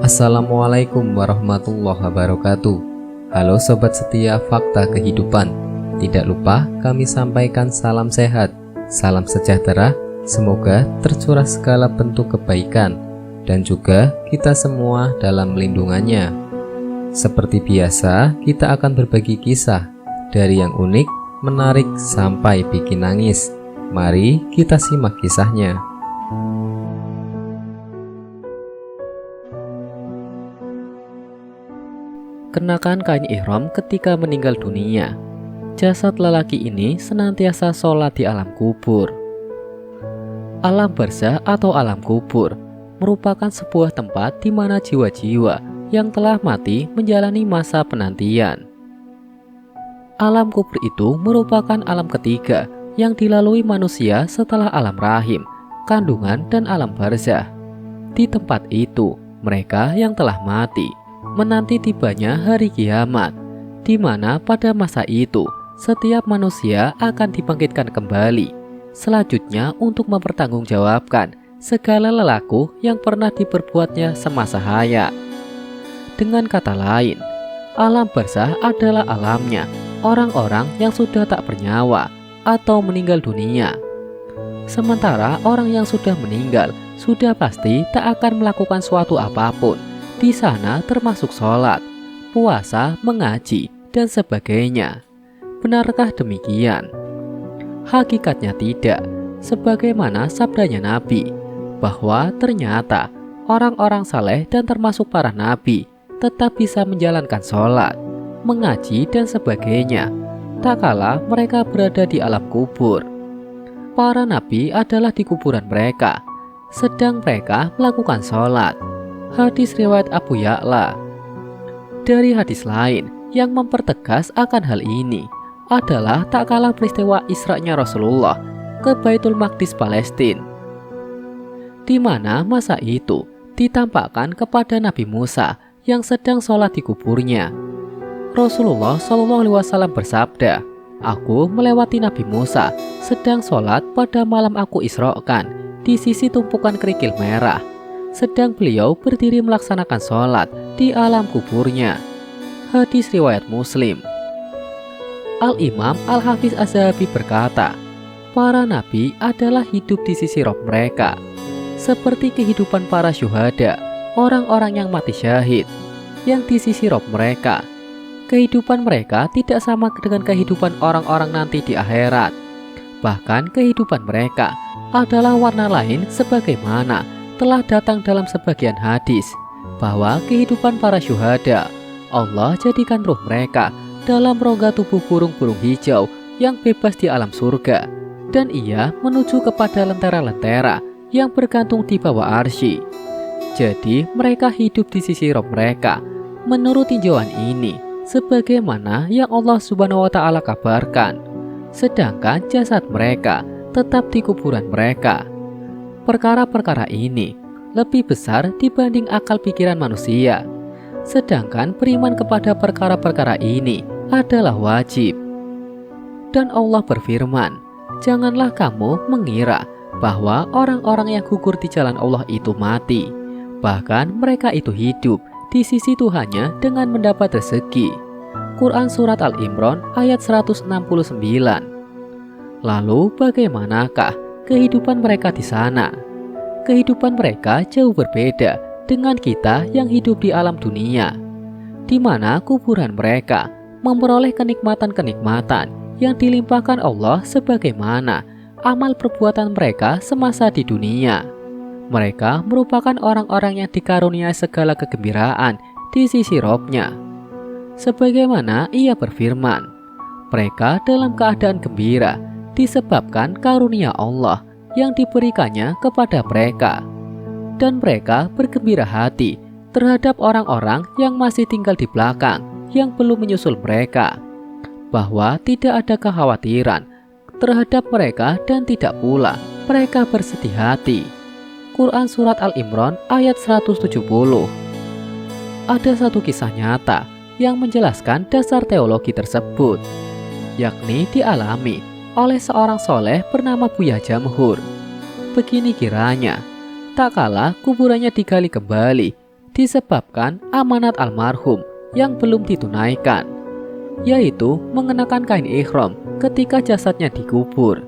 Assalamualaikum warahmatullahi wabarakatuh. Halo sobat setia Fakta Kehidupan. Tidak lupa kami sampaikan salam sehat, salam sejahtera. Semoga tercurah segala bentuk kebaikan dan juga kita semua dalam lindungannya. Seperti biasa, kita akan berbagi kisah dari yang unik, menarik sampai bikin nangis. Mari kita simak kisahnya. Kenakan kain ihram ketika meninggal dunia. Jasad lelaki ini senantiasa sholat di alam kubur. Alam barzah atau alam kubur merupakan sebuah tempat di mana jiwa-jiwa yang telah mati menjalani masa penantian. Alam kubur itu merupakan alam ketiga yang dilalui manusia setelah alam rahim, kandungan, dan alam barzah. Di tempat itu, mereka yang telah mati menanti tibanya hari kiamat, di mana pada masa itu setiap manusia akan dibangkitkan kembali, selanjutnya untuk mempertanggungjawabkan segala lelaku yang pernah diperbuatnya semasa hayat. Dengan kata lain, alam barzah adalah alamnya orang-orang yang sudah tak bernyawa atau meninggal dunia. Sementara orang yang sudah meninggal sudah pasti tak akan melakukan suatu apapun di sana, termasuk sholat, puasa, mengaji, dan sebagainya. Benarkah demikian? Hakikatnya tidak, sebagaimana sabdanya Nabi, bahwa ternyata orang-orang saleh dan termasuk para nabi tetap bisa menjalankan sholat, mengaji, dan sebagainya, tak kala mereka berada di alam kubur. Para nabi adalah di kuburan mereka, sedang mereka melakukan sholat. Hadis riwayat Abu Ya'la. Dari hadis lain yang mempertegas akan hal ini adalah tak kalah peristiwa Isra'nya Rasulullah ke Baitul Maqdis Palestina, di mana masa itu ditampakkan kepada Nabi Musa yang sedang sholat di kuburnya. Rasulullah SAW bersabda, "Aku melewati Nabi Musa sedang sholat pada malam aku Isra'kan di sisi tumpukan kerikil merah, sedang beliau berdiri melaksanakan sholat di alam kuburnya." Hadis riwayat Muslim. Al-Imam Al-Hafiz Az-Zahabi berkata, para nabi adalah hidup di sisi Rabb mereka, seperti kehidupan para syuhada, orang-orang yang mati syahid, yang di sisi Rabb mereka. Kehidupan mereka tidak sama dengan kehidupan orang-orang nanti di akhirat. Bahkan kehidupan mereka adalah warna lain, sebagaimana telah datang dalam sebagian hadis bahwa kehidupan para syuhada, Allah jadikan ruh mereka dalam rongga tubuh burung-burung hijau yang bebas di alam surga, dan ia menuju kepada lentera-lentera yang bergantung di bawah arsy. Jadi mereka hidup di sisi Rabb mereka menurut tinjauan ini, sebagaimana yang Allah Subhanahu wa Ta'ala kabarkan, sedangkan jasad mereka tetap di kuburan mereka. Perkara-perkara ini lebih besar dibanding akal pikiran manusia, sedangkan beriman kepada perkara-perkara ini adalah wajib. Dan Allah berfirman, "Janganlah kamu mengira bahwa orang-orang yang gugur di jalan Allah itu mati, bahkan mereka itu hidup di sisi Tuhannya dengan mendapat rezeki." Quran Surat Al-Imran ayat 169. Lalu bagaimanakah kehidupan mereka di sana? Kehidupan mereka jauh berbeda dengan kita yang hidup di alam dunia, di mana kuburan mereka memperoleh kenikmatan-kenikmatan yang dilimpahkan Allah sebagaimana amal perbuatan mereka semasa di dunia. Mereka merupakan orang-orang yang dikaruniai segala kegembiraan di sisi Rabb-nya. Sebagaimana ia berfirman, mereka dalam keadaan gembira disebabkan karunia Allah yang diberikannya kepada mereka, dan mereka bergembira hati terhadap orang-orang yang masih tinggal di belakang yang belum menyusul mereka, bahwa tidak ada kekhawatiran terhadap mereka dan tidak pula mereka bersedih hati. Quran Surat Al-Imran ayat 170. Ada satu kisah nyata yang menjelaskan dasar teologi tersebut, yakni dialami oleh seorang soleh bernama Buya Jamhur. Begini kiranya, tak kala kuburannya digali kembali disebabkan amanat almarhum yang belum ditunaikan, yaitu mengenakan kain ihram ketika jasadnya dikubur.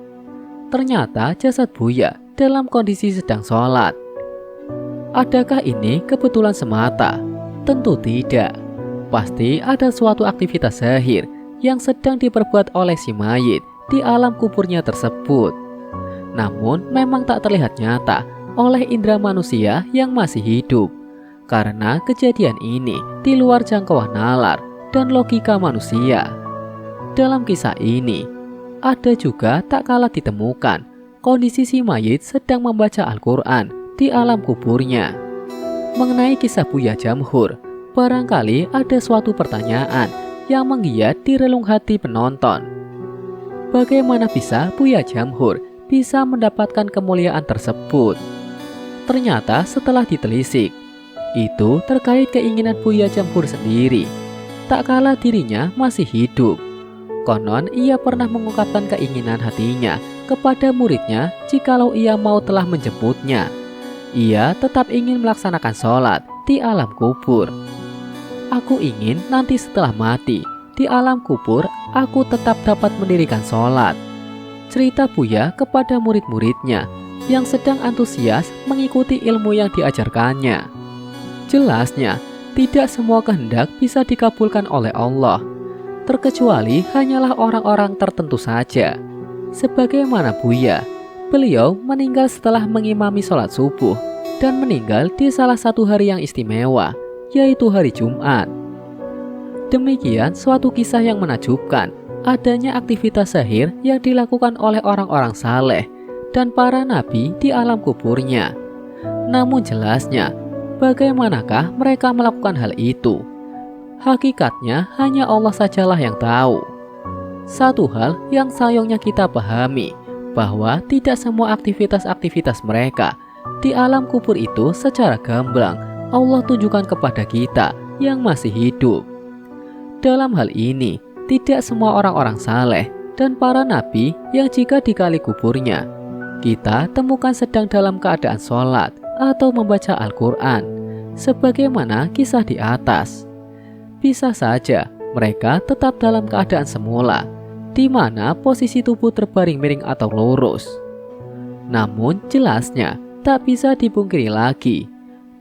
Ternyata jasad Buya dalam kondisi sedang sholat. Adakah ini kebetulan semata? Tentu tidak. Pasti ada suatu aktivitas zahir yang sedang diperbuat oleh si mayit di alam kuburnya tersebut. Namun memang tak terlihat nyata oleh indera manusia yang masih hidup, karena kejadian ini di luar jangkauan nalar dan logika manusia. Dalam kisah ini, ada juga tak kalah ditemukan kondisi si mayit sedang membaca Al-Quran di alam kuburnya. Mengenai kisah Buya Jamhur, barangkali ada suatu pertanyaan yang menggiyat di relung hati penonton. Bagaimana bisa Buya Jamhur bisa mendapatkan kemuliaan tersebut? Ternyata setelah ditelisik, itu terkait keinginan Buya Jamhur sendiri. Tak kala dirinya masih hidup, konon ia pernah mengungkapkan keinginan hatinya kepada muridnya jikalau ia mau telah menjemputnya. Ia tetap ingin melaksanakan sholat di alam kubur. Aku ingin nanti setelah mati, di alam kubur aku tetap dapat mendirikan sholat. Cerita Buya kepada murid-muridnya yang sedang antusias mengikuti ilmu yang diajarkannya. Jelasnya, tidak semua kehendak bisa dikabulkan oleh Allah, terkecuali hanyalah orang-orang tertentu saja. Sebagaimana Buya, beliau meninggal setelah mengimami sholat subuh dan meninggal di salah satu hari yang istimewa, yaitu hari Jumat. Demikian suatu kisah yang menakjubkan adanya aktivitas zahir yang dilakukan oleh orang-orang saleh dan para nabi di alam kuburnya. Namun jelasnya, bagaimanakah mereka melakukan hal itu? Hakikatnya hanya Allah sajalah yang tahu. Satu hal yang sayangnya kita pahami, bahwa tidak semua aktivitas-aktivitas mereka di alam kubur itu secara gamblang Allah tunjukkan kepada kita yang masih hidup. Dalam hal ini, tidak semua orang-orang saleh dan para nabi yang jika dikali kuburnya, kita temukan sedang dalam keadaan sholat atau membaca Al-Quran, sebagaimana kisah di atas. Bisa saja mereka tetap dalam keadaan semula, di mana posisi tubuh terbaring miring atau lurus. Namun jelasnya tak bisa dipungkiri lagi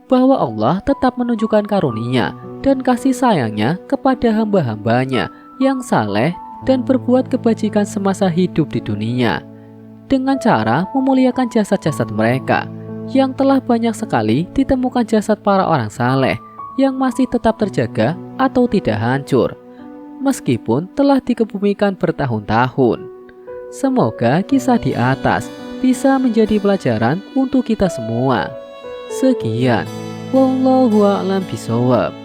bahwa Allah tetap menunjukkan karunia dan kasih sayangnya kepada hamba-hambanya yang saleh dan berbuat kebajikan semasa hidup di dunia, dengan cara memuliakan jasad-jasad mereka yang telah banyak sekali ditemukan jasad para orang saleh yang masih tetap terjaga atau tidak hancur, meskipun telah dikebumikan bertahun-tahun. Semoga kisah di atas bisa menjadi pelajaran untuk kita semua. Sekian, wallahu a'lam bishawab.